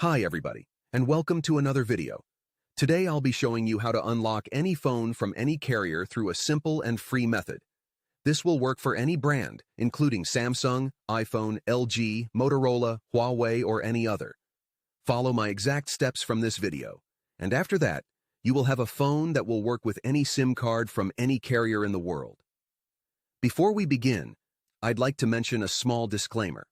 Hi everybody, and welcome to another video. Today I'll be showing you how to unlock any phone from any carrier through a simple and free method. This will work for any brand, including Samsung, iPhone, LG, Motorola, Huawei, or any other. Follow my exact steps from this video, and after that, you will have a phone that will work with any SIM card from any carrier in the world. Before we begin, I'd like to mention a small disclaimer.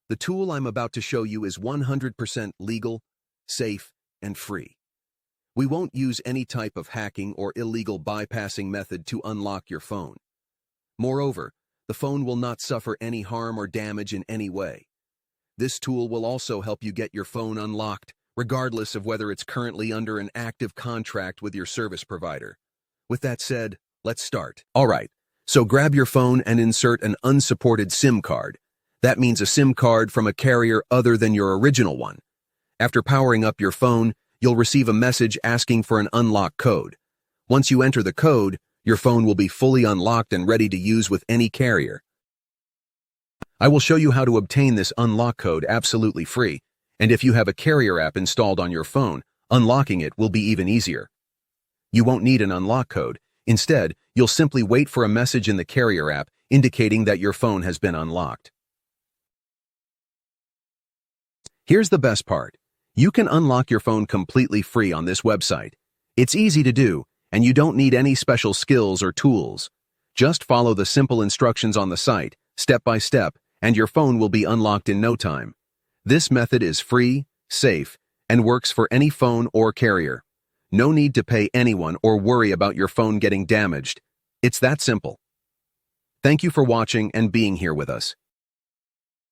The tool I'm about to show you is 100% legal, safe, and free. We won't use any type of hacking or illegal bypassing method to unlock your phone. Moreover, the phone will not suffer any harm or damage in any way. This tool will also help you get your phone unlocked, regardless of whether it's currently under an active contract with your service provider. With that said, let's start. Alright, so grab your phone and insert an unsupported SIM card. That means a SIM card from a carrier other than your original one. After powering up your phone, you'll receive a message asking for an unlock code. Once you enter the code, your phone will be fully unlocked and ready to use with any carrier. I will show you how to obtain this unlock code absolutely free, and if you have a carrier app installed on your phone, unlocking it will be even easier. You won't need an unlock code. Instead, you'll simply wait for a message in the carrier app indicating that your phone has been unlocked. Here's the best part. You can unlock your phone completely free on this website. It's easy to do, and you don't need any special skills or tools. Just follow the simple instructions on the site, step by step, and your phone will be unlocked in no time. This method is free, safe, and works for any phone or carrier. No need to pay anyone or worry about your phone getting damaged. It's that simple. Thank you for watching and being here with us.